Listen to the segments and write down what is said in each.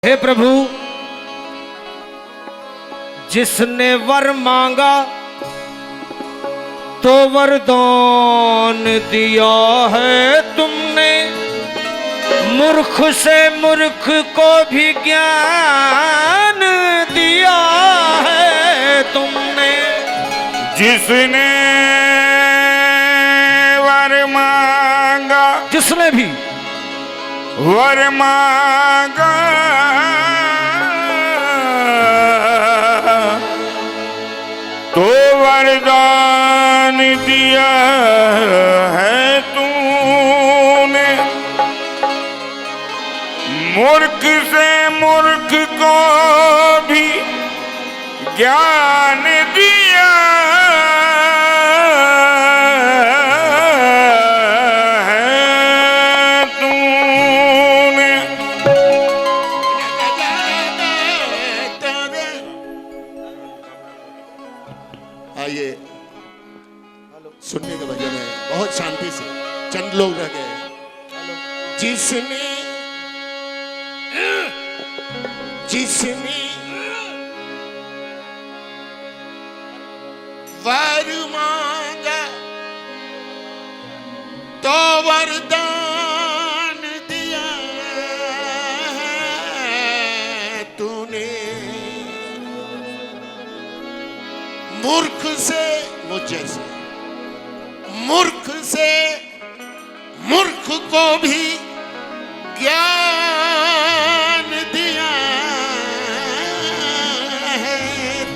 हे प्रभु, जिसने वर मांगा तो वरदान दिया है तुमने। मूर्ख से मूर्ख को भी ज्ञान दिया है तुमने। जिसने वर मांगा, जिसने भी वर मांगा तो वरदान दिया है तूने। मूर्ख से मूर्ख को भी ज्ञान दिया है तूने। आइए, सुनने का भजन है, बहुत शांति से चंद लोग रह गए। जिसने जिसने वर मांगा तो वरदान दिया है तूने। मूर्ख से मुझ जैसे मूर्ख से मूर्ख को भी ज्ञान दिया है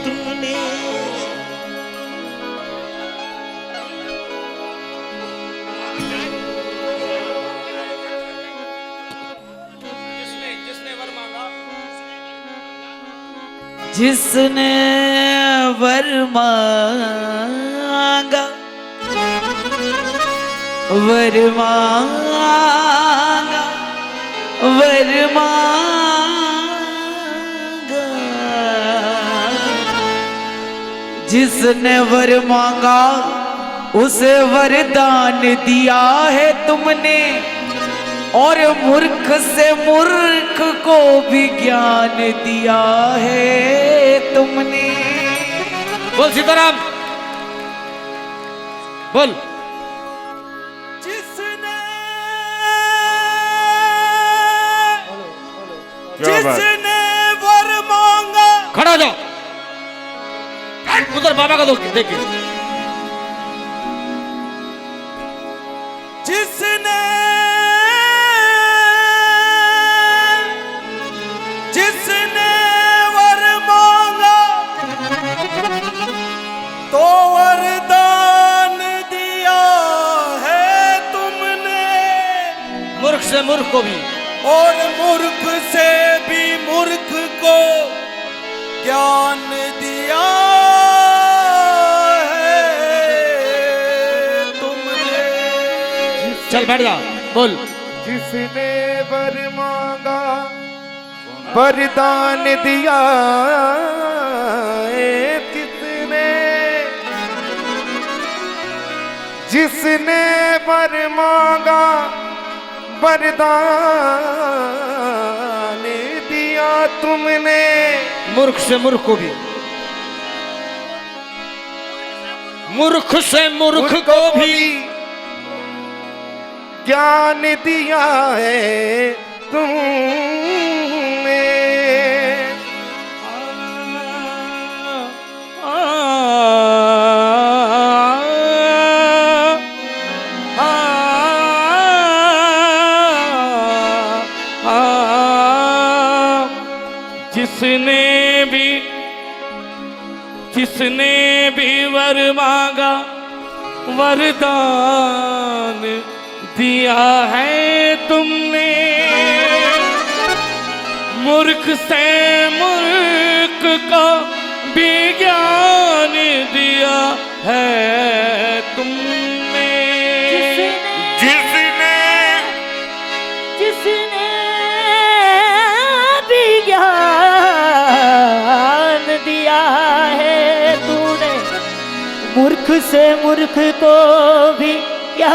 तूने। जिसने वर मांगा, जिसने वर मांगा, वर मांगा, वर मांगा। जिसने वर मांगा उसे वरदान दिया है तुमने। और मूर्ख से मूर्ख को भी ज्ञान दिया है तुमने। बोल सीताराम, बोल। जिसने क्या बात? जिसने वर मांगा, खड़ा हो जाओ, उधर बाबा का देखिए। जिसने जिसने वर मांगा तो वरदान दिया है तुमने। मूर्ख से मूर्ख को भी, और मूर्ख से भी मूर्ख को ज्ञान दिया है तुमने। चल बैठ जा, बोल। जिसने वर मांगा वरदान दिया है किसने। जिसने वर मांगा वरदान दिया तुमने। मूर्ख से मूर्ख को भी, मूर्ख से मूर्ख को भी ज्ञान दिया है तुमने। जिसने भी वर मांगा वरदान दिया है तुमने। मूर्ख से मूर्ख को भी ज्ञान दिया है तुमने। जिसने जिसने भी ज्ञान दिया है तूने। मूर्ख से मूर्ख को भी ज्ञान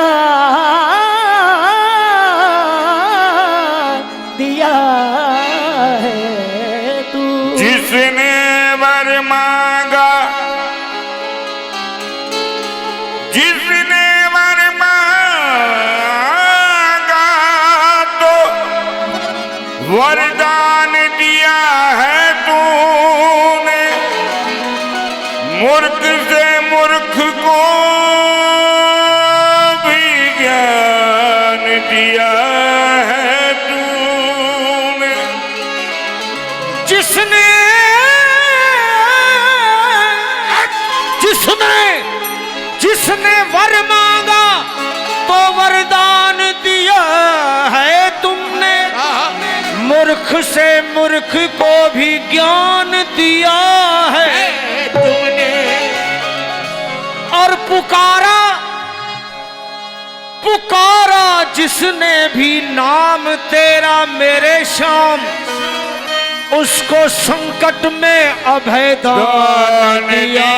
दिया है जिसने वर मांगा, जिसने वर मांगा तो वरदान दिया है तूने, मूर्ख से मूर्ख को भी ज्ञान दिया है तूने। जिसने जिसने जिसने वर मांगा तो वरदान दिया है तुमने, मूर्ख से मूर्ख को भी ज्ञान दिया है तुमने। और पुकारा पुकारा जिसने भी नाम तेरा मेरे श्याम, उसको संकट में अभय दान दिया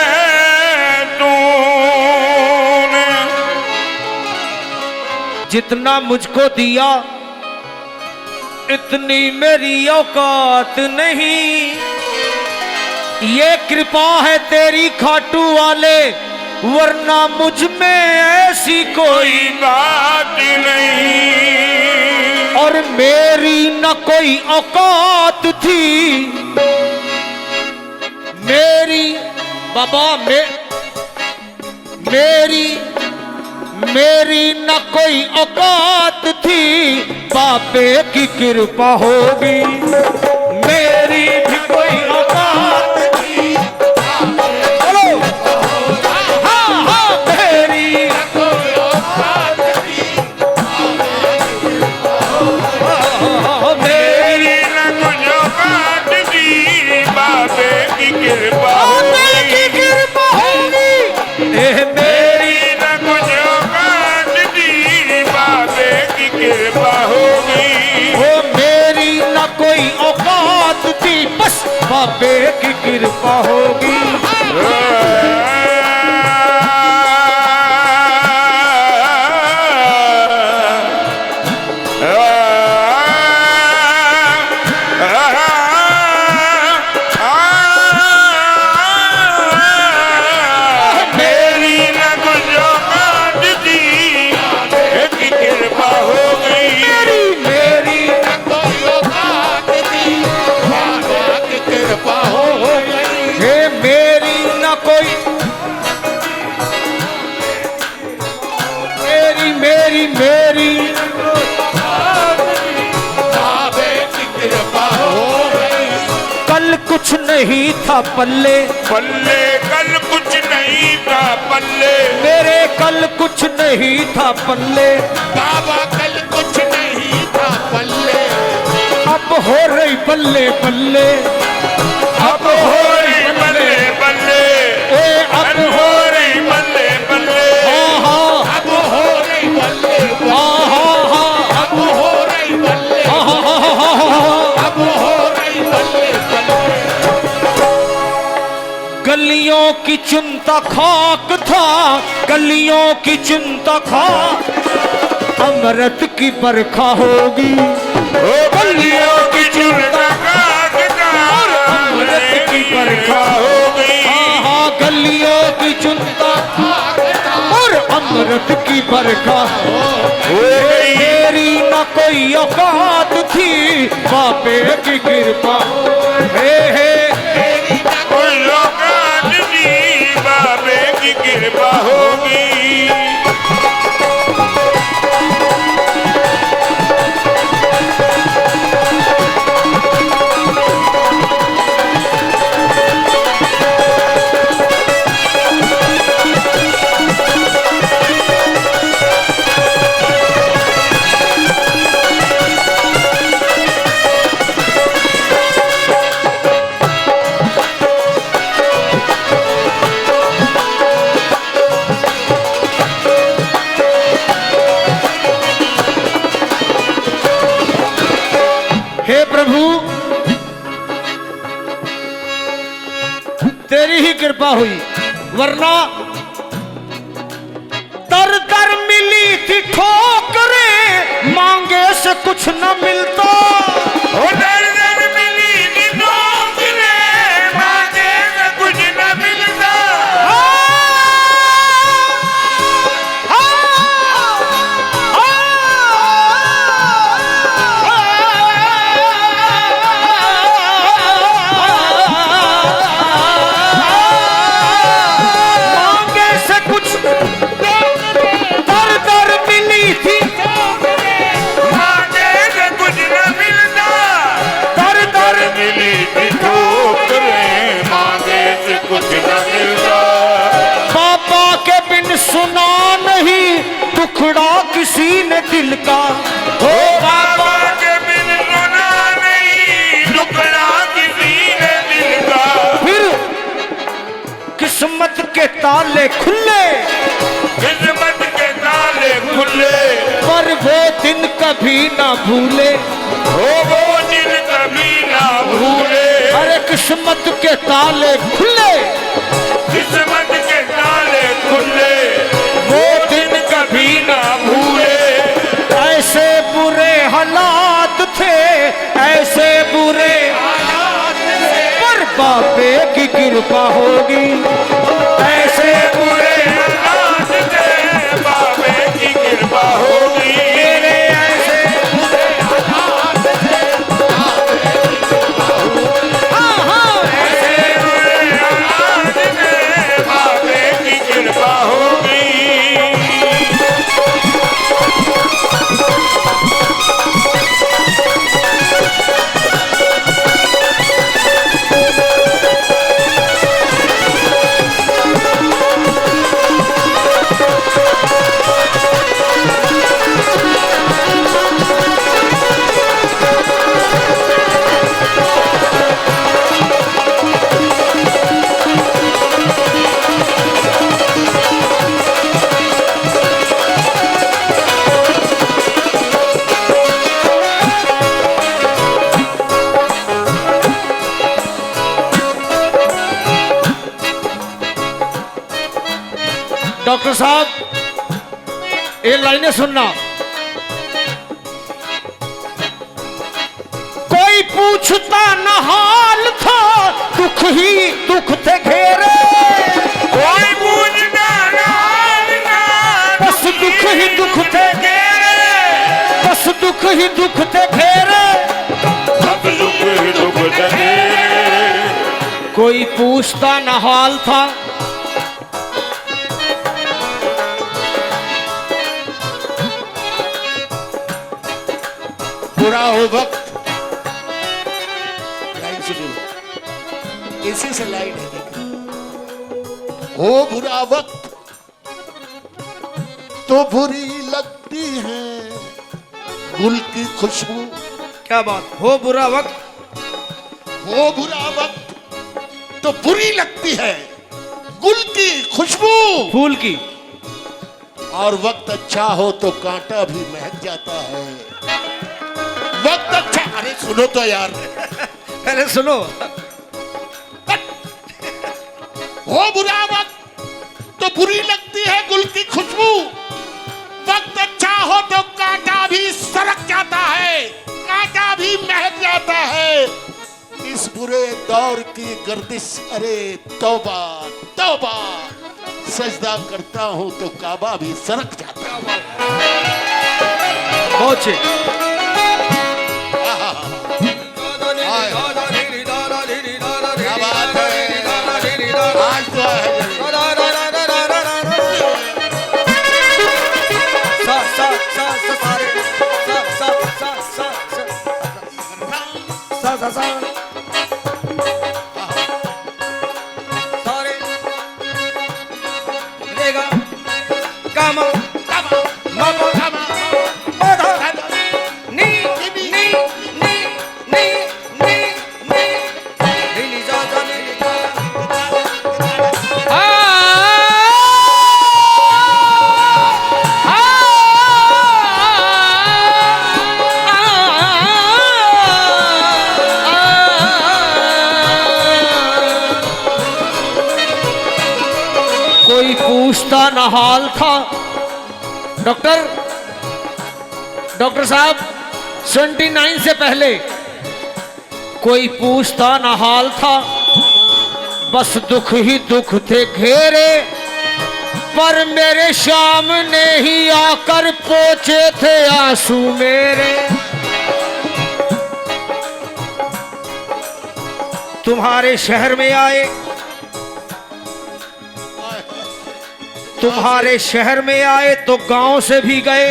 है तूने। जितना मुझको दिया इतनी मेरी औकात नहीं, ये कृपा है तेरी खाटू वाले, वरना मुझ में ऐसी कोई बात नहीं। और मेरी न कोई औकात थी, मेरी बाबा मेरी न कोई औकात थी, बापे की कृपा होगी। मेरी भी कोई औकात थी, हेलो हाँ हाँ मेरी कोई औकात थी, मेरी न कुछ औकात थी, बाबे की कृपा बापे की कृपा होगी। मेरी न कुछ औकात थी, बाबे की कृपा होगी। वो मेरी न कोई औकात थी, बस बापे की कृपा होगी। मेरी न कुछ औकात थी, बाबे की कृपा हो गई। मेरी कृपा हो गई। हे मेरी न कोई मेरी बाबे की कृपा हो गई। कल कुछ नहीं था पल्ले, पल्ले कल कुछ नहीं था पल्ले, मेरे कल कुछ नहीं था पल्ले, बाबा कल कुछ नहीं था पल्ले, अब हो रही बल्ले बल्ले, अब हो रही बल्ले बल्ले, ए अब हो रही बल्ले बल्ले, हाँ हाँ अब हो रही बल्ले बल्ले, हाँ हाँ हाँ अब हो रही बल्ले, हाँ हाँ हाँ हाँ। अब हो रही बल्ले बल्ले। गलियों की चुनता खाक था, गलियों की चुनता खाक, अमृत की बरखा होगी। ओ गलियों की चुनता खाक था, अमृत की बरखा हो गई। हाँ हाँ गलियों की चुनता और अमृत की बरखा हो गई। मेरी न कोई औकात थी, बापे की कृपा हे कोई औकात नहीं, बाबे की कृपा होगी। हे प्रभु तेरी ही कृपा हुई, वरना दर दर मिली थी ठोकरें, मांगे से कुछ न मिलता। ओ दर दर मिली थी ठोकरें, कुछ न मिलता। बाबा के बिन सुना नहीं टुकड़ा किसी ने दिल का। हो बाबा के बिन सुना नहीं टुकड़ा किसी ने दिल का। फिर किस्मत के ताले खुले, किस्मत के ताले खुले, पर वो दिन कभी ना भूले। वो दिन कभी ना भूले। अरे किस्मत के ताले खुले, किस्मत के ताले खुले, वो दिन कभी ना भूले। ऐसे बुरे हालात थे, ऐसे बुरे पर बाबे की कृपा होगी। ऐसे बुरे हालात थे, बाबे की कृपा होगी। मेरे ऐसे बुरे हालात थे, हाँ हाँ ऐसे बुरे हालात थे, बाबे की कृपा होगी। डॉक्टर साहब ये लाइनें सुनना। कोई पूछता न हाल था, दुख ही दुख थे घेरे। कोई पूछता ना हाल ना, बस दुख ही दुख थे घेरे, बस दुख ही दुख थे घेरे। सब दुख दे। कोई पूछता न हाल था, बुरा हो वक्त, लाइन सुनिए, इसी से लाइन है देखिए। हो बुरा वक्त तो बुरी लगती है गुल की खुशबू। क्या बात। हो बुरा वक्त, हो बुरा वक्त तो बुरी लगती है गुल की खुशबू। फूल की। और वक्त अच्छा हो तो कांटा भी महक जाता है। वक्त अच्छा, अरे सुनो तो यार, पहले सुनो। हो बुरा वक्त तो बुरी लगती है गुल की खुशबू। वक्त अच्छा हो तो कांटा भी सरक जाता है, कांटा भी महक जाता है। इस बुरे दौर की गर्दिश, अरे तौबा तौबा, सजदा करता हूं तो काबा भी सरक जाता है। पहुंचे। क्या बात है, आज तो है। कोई पूछता न हाल था। डॉक्टर साहब 29 से पहले कोई पूछता न हाल था, बस दुख ही दुख थे घेरे। पर मेरे सामने ही आकर पोंछे थे आंसू मेरे। तुम्हारे शहर में आए, तुम्हारे शहर में आए तो गांव से भी गए।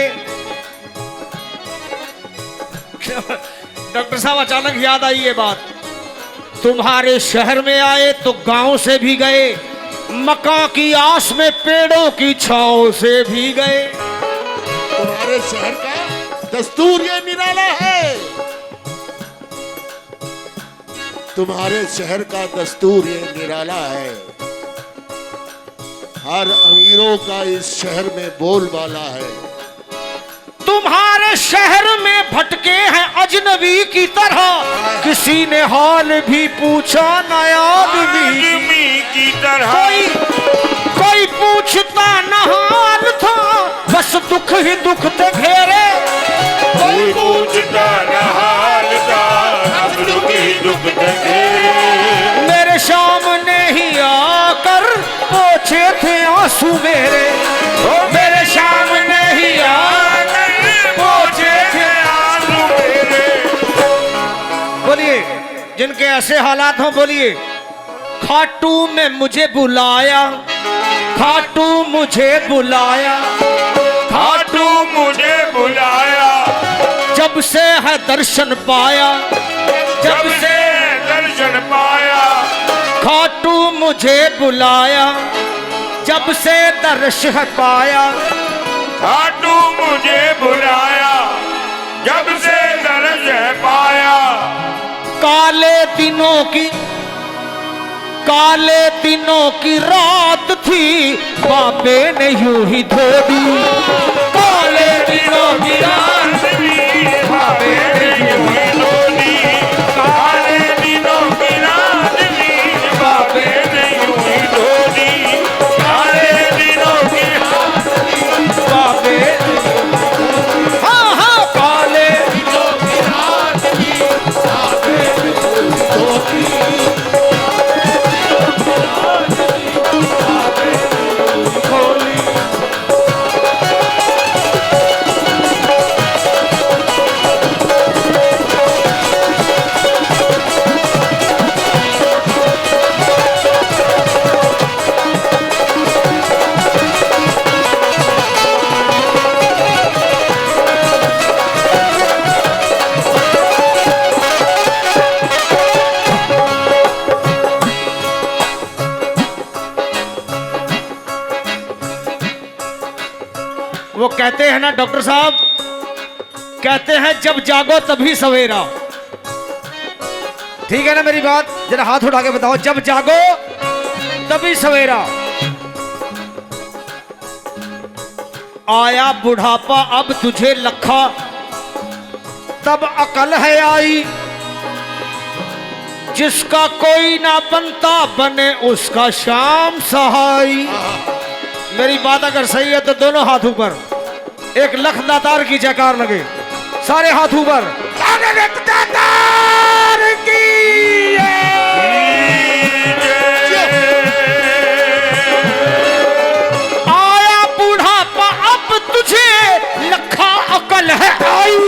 डॉक्टर साहब अचानक याद आई ये बात। तुम्हारे शहर में आए तो गांव से भी गए, मकान की आस में पेड़ों की छांव से भी गए। तुम्हारे शहर का दस्तूर ये निराला है, तुम्हारे शहर का दस्तूर ये निराला है। हर अमीरों का इस शहर में बोलबाला है। तुम्हारे शहर में भटके हैं अजनबी की तरह, किसी ने हाल भी पूछा न आदमी की तरह। कोई पूछता न हाल था, बस दुख ही दुख थे घेरे। कोई पूछता न हाल था, अब दुख ही दुख थे घेरे। मेरे सामने ही आकर पोछे थे आंसू मेरे, मेरे सामने ही आकर पोछे थे आंसू मेरे। बोलिए, जिनके ऐसे हालात हों बोलिए, खाटू में मुझे बुलाया, खाटू मुझे बुलाया, खाटू मुझे बुलाया, जब से है दर्शन पाया, जब से दर्शन पाया। खाटू मुझे बुलाया, जब से दर्शन पाया। खाटू मुझे बुलाया, जब से दर्शन पाया। काले दिनों की रात थी, बाबे ने यूं ही धो दी। काले दिनों की रात थी, बाबे ने यूं ही धो दी। काले दिनों की रात थी, बाबे ने यूं ही धो दी। काले दिनों की रात थी, बाबे हाँ हाँ, काले दिनों की रात थी, बाबे ने यूं ही धो दी। वो कहते हैं ना डॉक्टर साहब, कहते हैं जब जागो तभी सवेरा। ठीक है ना मेरी बात? जरा हाथ उठा के बताओ, जब जागो तभी सवेरा। आया बुढ़ापा अब तुझे लखा, तब अकल है आई। जिसका कोई ना बनता बने उसका शाम सहाई। मेरी बात अगर सही है तो दोनों हाथ ऊपर, एक लख दातार की जयकार लगे, सारे हाथ ऊपर। दातार की आया बुढ़ापा अब तुझे लखा अकल है आई।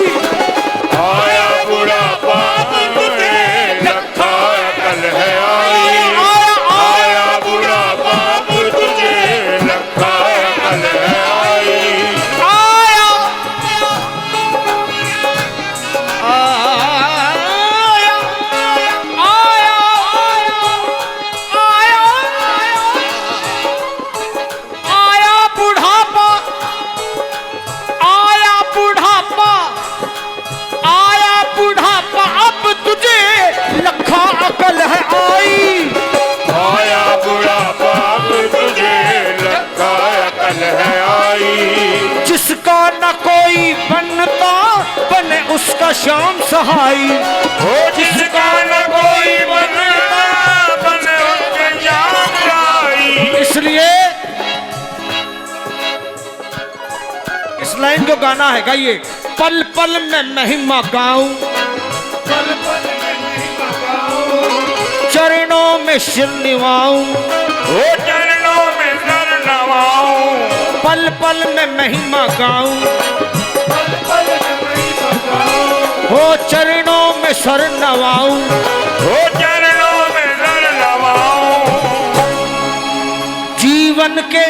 आया बुढ़ापा अब तुझे लखा अकल है आई। आया बुढ़ापा अब तुझे लखा अकल है आई। अकल है आई। आया बुढ़ापा अब तुझे लखा अकल है आई। जिसका न कोई बनता बने उसका शाम सहाई। हो जिसका न कोई बनता बने उसका शाम सहाई। इसलिए इस लाइन को गाना है, गाइए। पल पल में महिमा गाऊं, पल पल में महिमा गाऊं, चरणों में सिर निभाऊं। हो चरणों में सर नवाऊं। पल पल में महिमा गाऊं, पल पल में महिमा गाऊं। हो चरणों में सर नवाऊं। हो चरणों में सर नवाऊं। जीवन के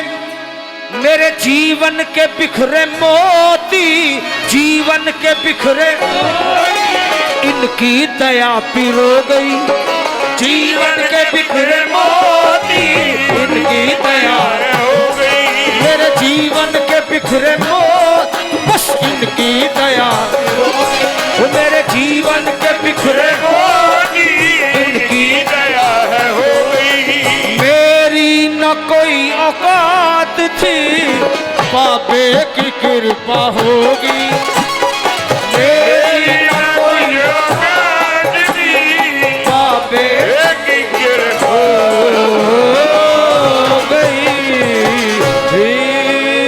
मेरे जीवन के बिखरे मोती, जीवन के बिखरे इनकी दया पिरो गई। जीवन के बिखरे मोती इनकी दया हो गई। मेरे जीवन के बिखरे मोती बस इनकी दया वो मेरे जीवन के बिखरे मोती इनकी दया है हो गई। मेरी न कोई औकात थी बाबे की कृपा होगी